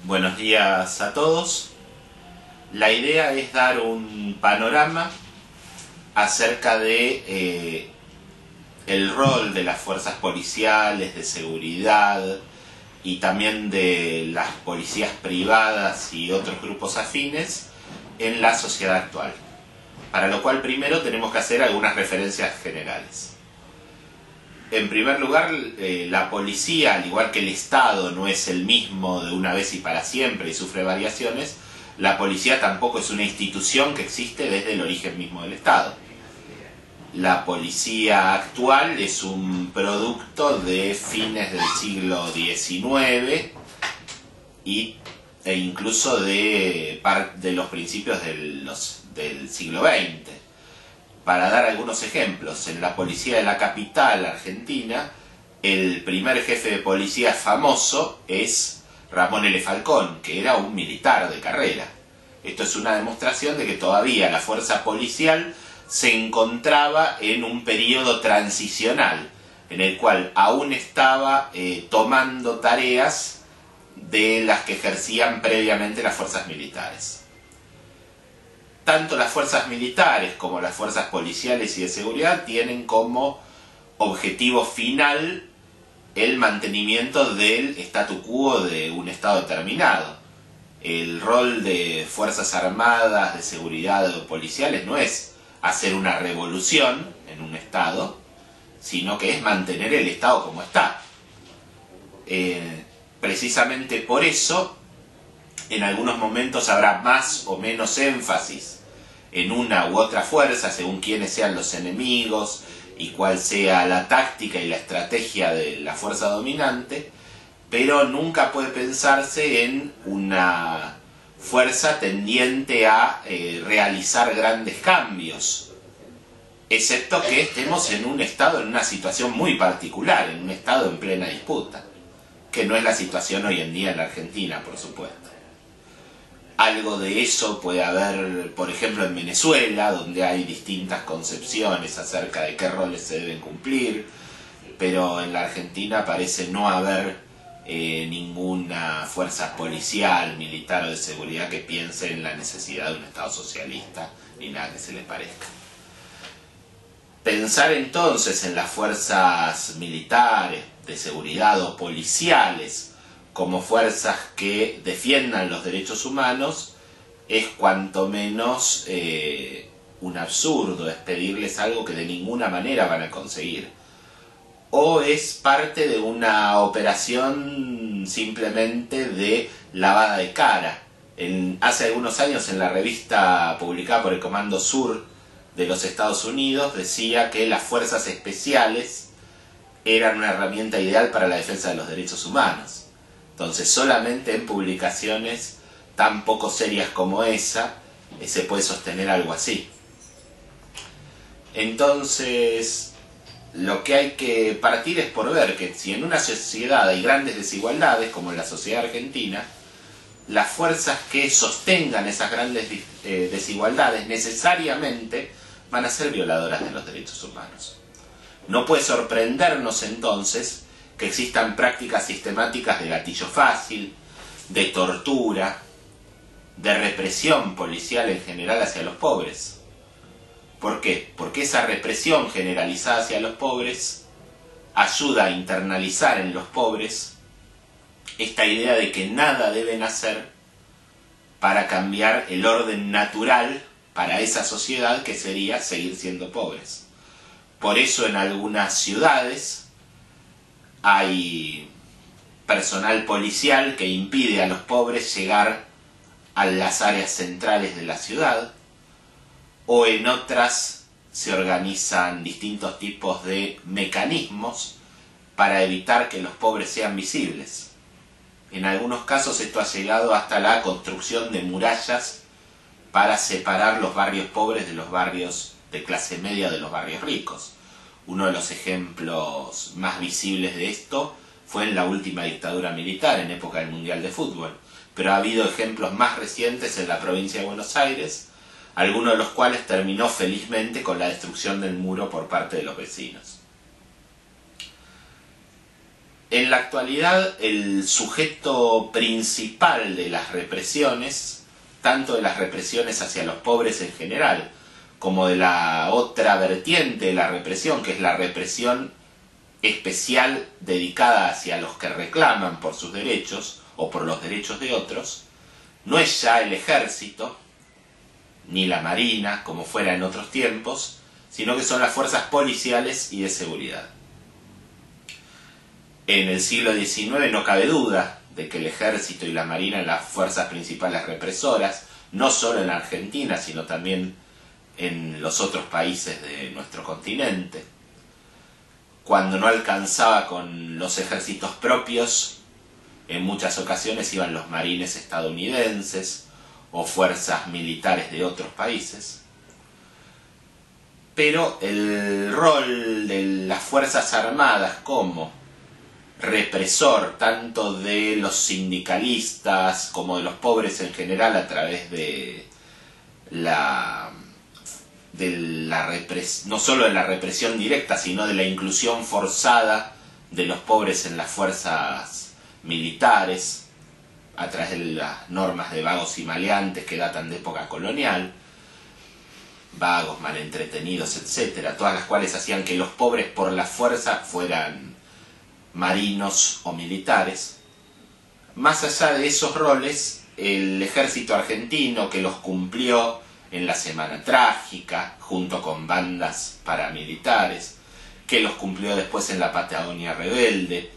Buenos días a todos. La idea es dar un panorama acerca de el rol de las fuerzas policiales, de seguridad y también de las policías privadas y otros grupos afines en la sociedad actual. Para lo cual primero tenemos que hacer algunas referencias generales. En primer lugar, la policía, al igual que el Estado, no es el mismo de una vez y para siempre y sufre variaciones. La policía tampoco es una institución que existe desde el origen mismo del Estado. La policía actual es un producto de fines del siglo XIX e incluso de los principios del siglo XX. Para dar algunos ejemplos, en la policía de la capital argentina, el primer jefe de policía famoso es Ramón L. Falcón, que era un militar de carrera. Esto es una demostración de que todavía la fuerza policial se encontraba en un periodo transicional, en el cual aún estaba tomando tareas de las que ejercían previamente las fuerzas militares. Tanto las fuerzas militares como las fuerzas policiales y de seguridad tienen como objetivo final el mantenimiento del statu quo de un Estado determinado. El rol de fuerzas armadas, de seguridad o policiales no es hacer una revolución en un Estado, sino que es mantener el Estado como está. Precisamente por eso, en algunos momentos habrá más o menos énfasis en una u otra fuerza, según quiénes sean los enemigos y cuál sea la táctica y la estrategia de la fuerza dominante, pero nunca puede pensarse en una fuerza tendiente a realizar grandes cambios, excepto que estemos en un estado, en una situación muy particular, en un estado en plena disputa, que no es la situación hoy en día en la Argentina, por supuesto. Algo de eso puede haber, por ejemplo, en Venezuela, donde hay distintas concepciones acerca de qué roles se deben cumplir, pero en la Argentina parece no haber ninguna fuerza policial, militar o de seguridad que piense en la necesidad de un Estado socialista, ni nada que se le parezca. Pensar entonces en las fuerzas militares, de seguridad o policiales como fuerzas que defiendan los derechos humanos es cuanto menos un absurdo, es pedirles algo que de ninguna manera van a conseguir. O es parte de una operación simplemente de lavada de cara. Hace algunos años, en la revista publicada por el Comando Sur de los Estados Unidos, decía que las fuerzas especiales eran una herramienta ideal para la defensa de los derechos humanos. Entonces, solamente en publicaciones tan poco serias como esa se puede sostener algo así. Entonces, lo que hay que partir es por ver que si en una sociedad hay grandes desigualdades, como en la sociedad argentina, las fuerzas que sostengan esas grandes desigualdades necesariamente van a ser violadoras de los derechos humanos. No puede sorprendernos entonces que existan prácticas sistemáticas de gatillo fácil, de tortura, de represión policial en general hacia los pobres. ¿Por qué? Porque esa represión generalizada hacia los pobres ayuda a internalizar en los pobres esta idea de que nada deben hacer para cambiar el orden natural para esa sociedad, que sería seguir siendo pobres. Por eso en algunas ciudades hay personal policial que impide a los pobres llegar a las áreas centrales de la ciudad, o en otras se organizan distintos tipos de mecanismos para evitar que los pobres sean visibles. En algunos casos esto ha llegado hasta la construcción de murallas para separar los barrios pobres de los barrios de clase media de los barrios ricos. Uno de los ejemplos más visibles de esto fue en la última dictadura militar, en época del Mundial de Fútbol. Pero ha habido ejemplos más recientes en la provincia de Buenos Aires, alguno de los cuales terminó felizmente con la destrucción del muro por parte de los vecinos. En la actualidad, el sujeto principal de las represiones, tanto de las represiones hacia los pobres en general, como de la otra vertiente de la represión, que es la represión especial dedicada hacia los que reclaman por sus derechos o por los derechos de otros, no es ya el ejército, ni la marina, como fuera en otros tiempos, sino que son las fuerzas policiales y de seguridad. En el siglo XIX no cabe duda de que el ejército y la marina eran las fuerzas principales represoras, no solo en la Argentina, sino también en los otros países de nuestro continente. Cuando no alcanzaba con los ejércitos propios, en muchas ocasiones iban los marines estadounidenses o fuerzas militares de otros países. Pero el rol de las Fuerzas Armadas como represor tanto de los sindicalistas como de los pobres en general a través de no solo de la represión directa, sino de la inclusión forzada de los pobres en las fuerzas militares a través de las normas de vagos y maleantes que datan de época colonial, vagos, mal entretenidos, etcétera, todas las cuales hacían que los pobres por la fuerza fueran marinos o militares. Más allá de esos roles, el ejército argentino, que los cumplió en la Semana Trágica, junto con bandas paramilitares, que los cumplió después en la Patagonia Rebelde,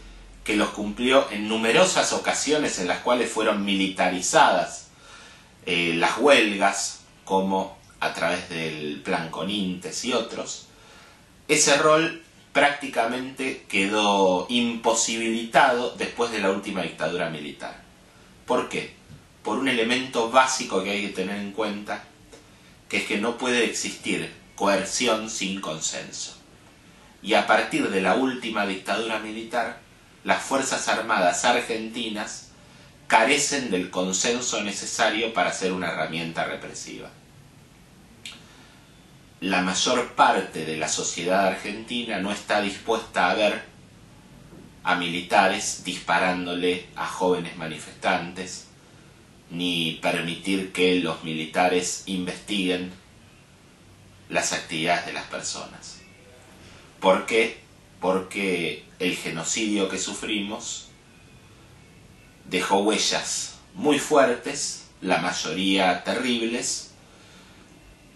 que los cumplió en numerosas ocasiones en las cuales fueron militarizadas las huelgas, como a través del Plan Conintes y otros, ese rol prácticamente quedó imposibilitado después de la última dictadura militar. ¿Por qué? Por un elemento básico que hay que tener en cuenta, que es que no puede existir coerción sin consenso. Y a partir de la última dictadura militar, las Fuerzas Armadas argentinas carecen del consenso necesario para ser una herramienta represiva. La mayor parte de la sociedad argentina no está dispuesta a ver a militares disparándole a jóvenes manifestantes, ni permitir que los militares investiguen las actividades de las personas. ¿Por qué? Porque el genocidio que sufrimos dejó huellas muy fuertes, la mayoría terribles,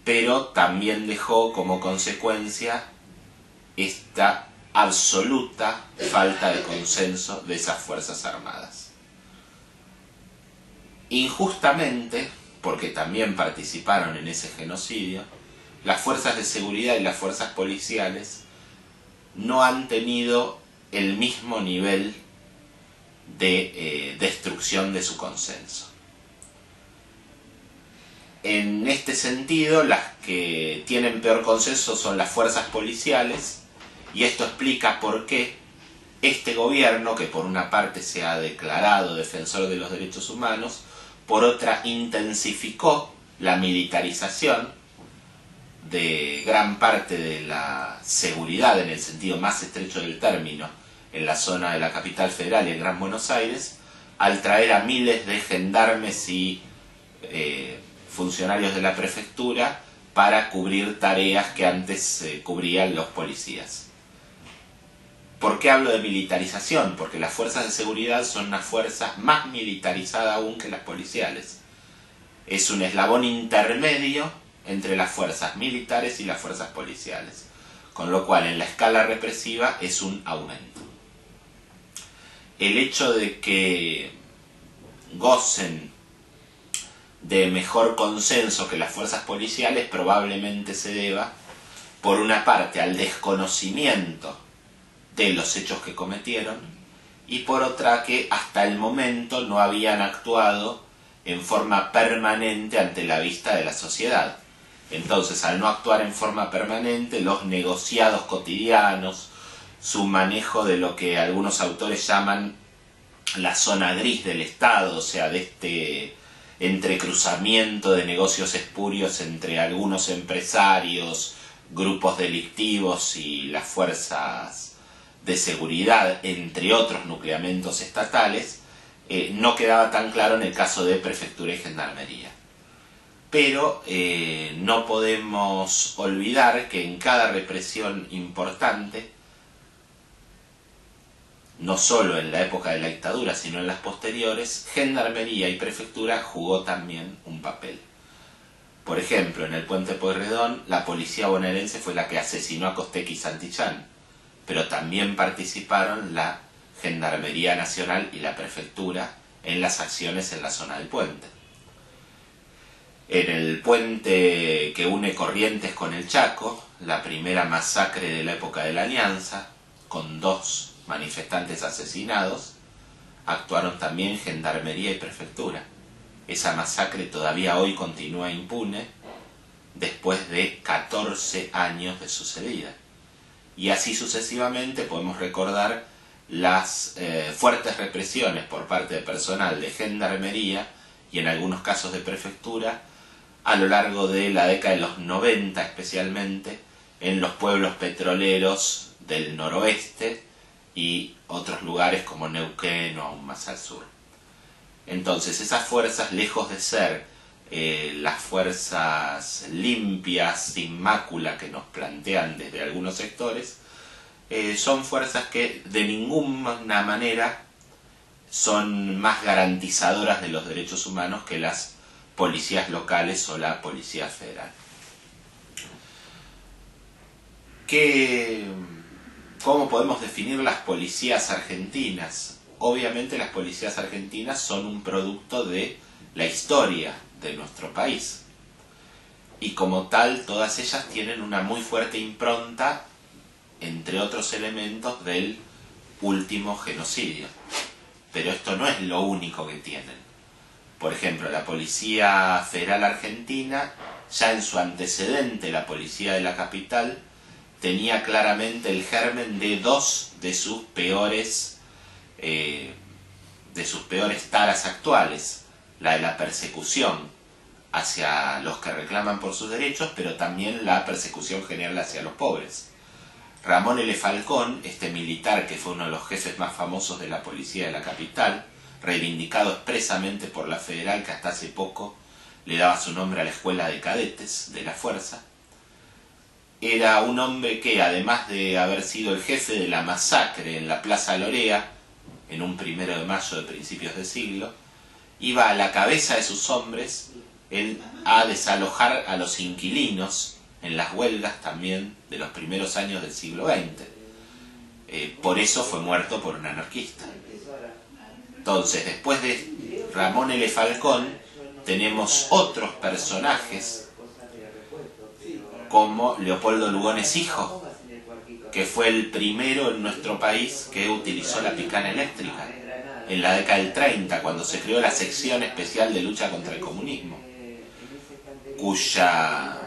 pero también dejó como consecuencia esta absoluta falta de consenso de esas Fuerzas Armadas. Injustamente, porque también participaron en ese genocidio, las fuerzas de seguridad y las fuerzas policiales no han tenido el mismo nivel de destrucción de su consenso. En este sentido, las que tienen peor consenso son las fuerzas policiales, y esto explica por qué este gobierno, que por una parte se ha declarado defensor de los derechos humanos, por otra intensificó la militarización de gran parte de la seguridad, en el sentido más estrecho del término, en la zona de la capital federal y en Gran Buenos Aires, al traer a miles de gendarmes y funcionarios de la prefectura para cubrir tareas que antes cubrían los policías. ¿Por qué hablo de militarización? Porque las fuerzas de seguridad son una fuerza más militarizada aún que las policiales. Es un eslabón intermedio entre las fuerzas militares y las fuerzas policiales, con lo cual en la escala represiva es un aumento. El hecho de que gocen de mejor consenso que las fuerzas policiales probablemente se deba, por una parte, al desconocimiento de los hechos que cometieron, y por otra que hasta el momento no habían actuado en forma permanente ante la vista de la sociedad. Entonces, al no actuar en forma permanente, los negociados cotidianos, su manejo de lo que algunos autores llaman la zona gris del Estado, o sea, de este entrecruzamiento de negocios espurios entre algunos empresarios, grupos delictivos y las fuerzas de seguridad, entre otros nucleamentos estatales, no quedaba tan claro en el caso de prefectura y gendarmería. Pero no podemos olvidar que en cada represión importante, no solo en la época de la dictadura, sino en las posteriores, gendarmería y prefectura jugó también un papel. Por ejemplo, en el Puente Pueyrredón, la policía bonaerense fue la que asesinó a Costecchi y Santillán, pero también participaron la Gendarmería Nacional y la Prefectura en las acciones en la zona del puente. En el puente que une Corrientes con el Chaco, la primera masacre de la época de la Alianza, con 2 manifestantes asesinados, actuaron también Gendarmería y Prefectura. Esa masacre todavía hoy continúa impune después de 14 años de sucedida. Y así sucesivamente podemos recordar las fuertes represiones por parte de personal de Gendarmería y en algunos casos de Prefectura a lo largo de la década de los 90, especialmente en los pueblos petroleros del noroeste y otros lugares como Neuquén o aún más al sur. Entonces esas fuerzas, lejos de ser las fuerzas limpias, sin mácula que nos plantean desde algunos sectores, son fuerzas que de ninguna manera son más garantizadoras de los derechos humanos que las policías locales o la Policía Federal. ¿Cómo podemos definir las policías argentinas? Obviamente las policías argentinas son un producto de la historia de nuestro país. Y como tal, todas ellas tienen una muy fuerte impronta, entre otros elementos, del último genocidio. Pero esto no es lo único que tienen. Por ejemplo, la Policía Federal Argentina, ya en su antecedente, la Policía de la Capital, tenía claramente el germen de 2 de sus peores taras actuales. La de la persecución hacia los que reclaman por sus derechos, pero también la persecución general hacia los pobres. Ramón L. Falcón, este militar que fue uno de los jefes más famosos de la Policía de la Capital, reivindicado expresamente por la Federal, que hasta hace poco le daba su nombre a la escuela de cadetes de la fuerza, era un hombre que, además de haber sido el jefe de la masacre en la Plaza Lorea, en un 1 de mayo de principios de siglo, iba a la cabeza de sus hombres a desalojar a los inquilinos en las huelgas también de los primeros años del siglo XX. Por eso fue muerto por un anarquista. Entonces, después de Ramón L. Falcón, tenemos otros personajes como Leopoldo Lugones hijo, que fue el primero en nuestro país que utilizó la picana eléctrica en la década del 30, cuando se creó la sección especial de lucha contra el comunismo, cuya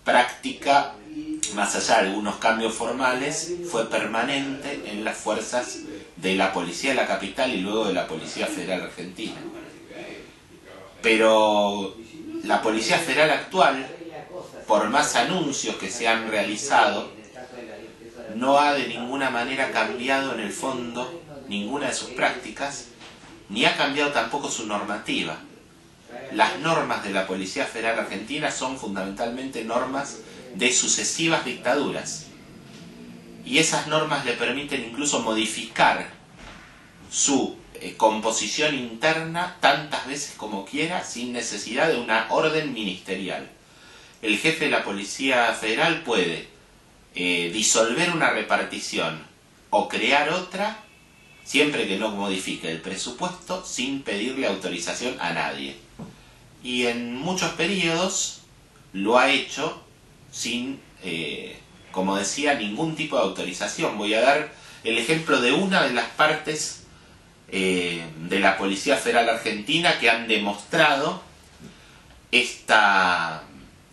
práctica, más allá de algunos cambios formales, fue permanente en las fuerzas de la Policía de la Capital y luego de la Policía Federal Argentina. Pero la Policía Federal actual, por más anuncios que se han realizado, no ha de ninguna manera cambiado en el fondo ninguna de sus prácticas, ni ha cambiado tampoco su normativa. Las normas de la Policía Federal Argentina son fundamentalmente normas de sucesivas dictaduras. Y esas normas le permiten incluso modificar su composición interna tantas veces como quiera, sin necesidad de una orden ministerial. El jefe de la Policía Federal puede disolver una repartición o crear otra, siempre que no modifique el presupuesto, sin pedirle autorización a nadie. Y en muchos periodos lo ha hecho sin, como decía, ningún tipo de autorización. Voy a dar el ejemplo de una de las partes de la Policía Federal Argentina que han demostrado esta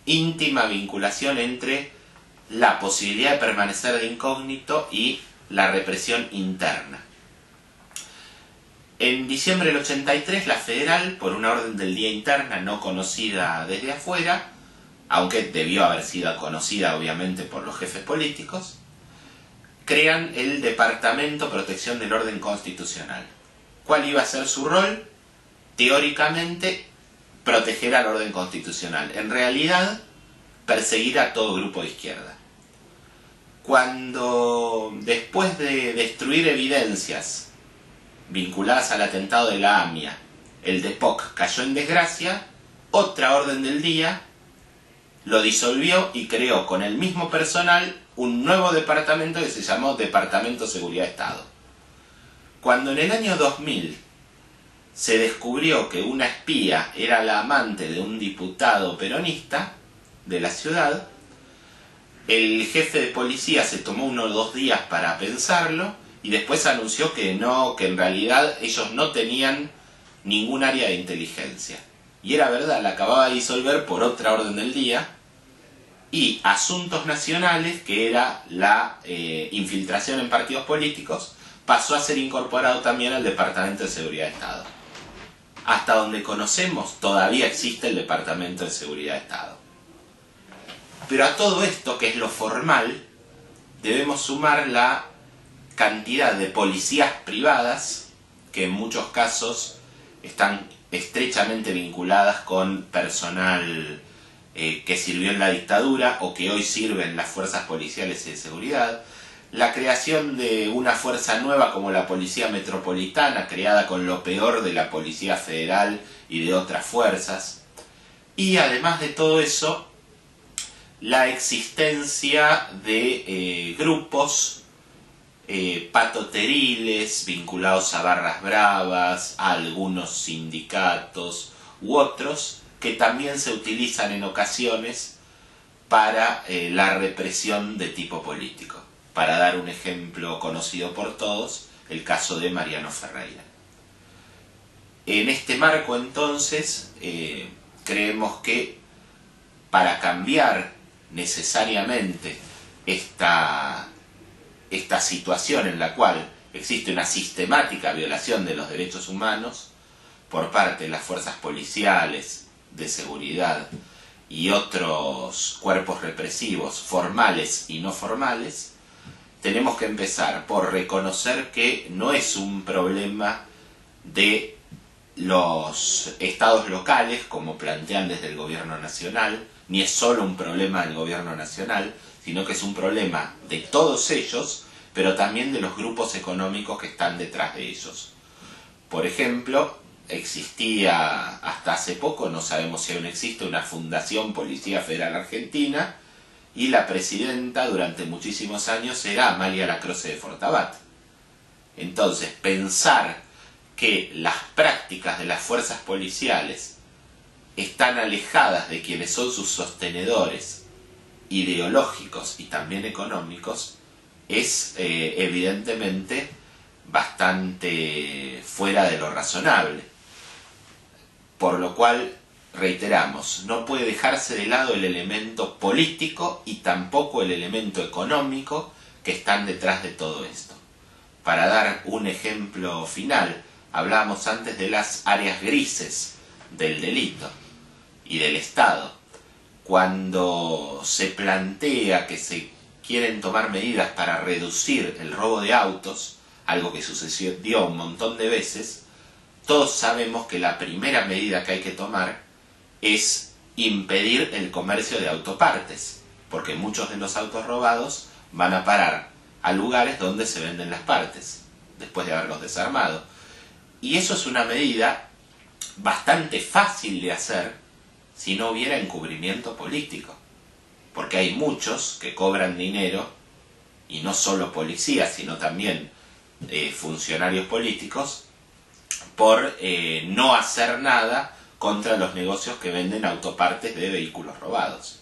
íntima vinculación entre la posibilidad de permanecer de incógnito y la represión interna. En diciembre del 83, la Federal, por una orden del día interna no conocida desde afuera, aunque debió haber sido conocida obviamente por los jefes políticos, crean el Departamento Protección del Orden Constitucional. ¿Cuál iba a ser su rol? Teóricamente, proteger al orden constitucional. En realidad, perseguir a todo grupo de izquierda. Cuando, después de destruir evidencias vinculadas al atentado de la AMIA, el DEPOC cayó en desgracia, otra orden del día lo disolvió y creó con el mismo personal un nuevo departamento que se llamó Departamento de Seguridad de Estado. Cuando en el año 2000 se descubrió que una espía era la amante de un diputado peronista de la ciudad, el jefe de policía se tomó 1 o 2 días para pensarlo y después anunció que no, que en realidad ellos no tenían ningún área de inteligencia. Y era verdad, la acababa de disolver por otra orden del día. Y Asuntos Nacionales, que era la infiltración en partidos políticos, pasó a ser incorporado también al Departamento de Seguridad de Estado. Hasta donde conocemos, todavía existe el Departamento de Seguridad de Estado. Pero a todo esto, que es lo formal, debemos sumar la cantidad de policías privadas, que en muchos casos están estrechamente vinculadas con personal que sirvió en la dictadura o que hoy sirve en las fuerzas policiales y de seguridad, la creación de una fuerza nueva como la Policía Metropolitana, creada con lo peor de la Policía Federal y de otras fuerzas, y además de todo eso, la existencia de grupos patoteriles vinculados a barras bravas, a algunos sindicatos u otros que también se utilizan en ocasiones para la represión de tipo político. Para dar un ejemplo conocido por todos, el caso de Mariano Ferreira. En este marco, entonces, creemos que para cambiar necesariamente esta situación en la cual existe una sistemática violación de los derechos humanos por parte de las fuerzas policiales, de seguridad y otros cuerpos represivos formales y no formales, tenemos que empezar por reconocer que no es un problema de los estados locales, como plantean desde el gobierno nacional, ni es solo un problema del gobierno nacional, sino que es un problema de todos ellos, pero también de los grupos económicos que están detrás de ellos. Por ejemplo, existía hasta hace poco, no sabemos si aún existe, una Fundación Policía Federal Argentina, y la presidenta durante muchísimos años era Amalia Lacroze de Fortabat. Entonces, pensar que las prácticas de las fuerzas policiales están alejadas de quienes son sus sostenedores ideológicos y también económicos es evidentemente bastante fuera de lo razonable. Por lo cual, reiteramos, no puede dejarse de lado el elemento político y tampoco el elemento económico que están detrás de todo esto. Para dar un ejemplo final, hablábamos antes de las áreas grises del delito y del Estado. Cuando se plantea que se quieren tomar medidas para reducir el robo de autos, algo que sucedió un montón de veces, todos sabemos que la primera medida que hay que tomar es impedir el comercio de autopartes, porque muchos de los autos robados van a parar a lugares donde se venden las partes, después de haberlos desarmado. Y eso es una medida bastante fácil de hacer si no hubiera encubrimiento político, porque hay muchos que cobran dinero, y no solo policías, sino también funcionarios políticos, por no hacer nada contra los negocios que venden autopartes de vehículos robados.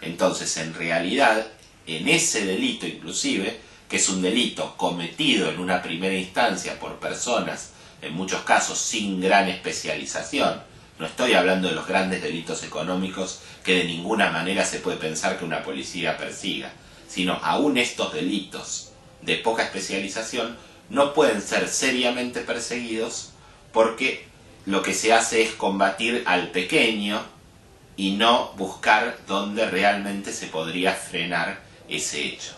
Entonces, en realidad, en ese delito inclusive, que es un delito cometido en una primera instancia por personas, en muchos casos sin gran especialización, no estoy hablando de los grandes delitos económicos que de ninguna manera se puede pensar que una policía persiga, sino aún estos delitos de poca especialización no pueden ser seriamente perseguidos porque lo que se hace es combatir al pequeño y no buscar dónde realmente se podría frenar ese hecho.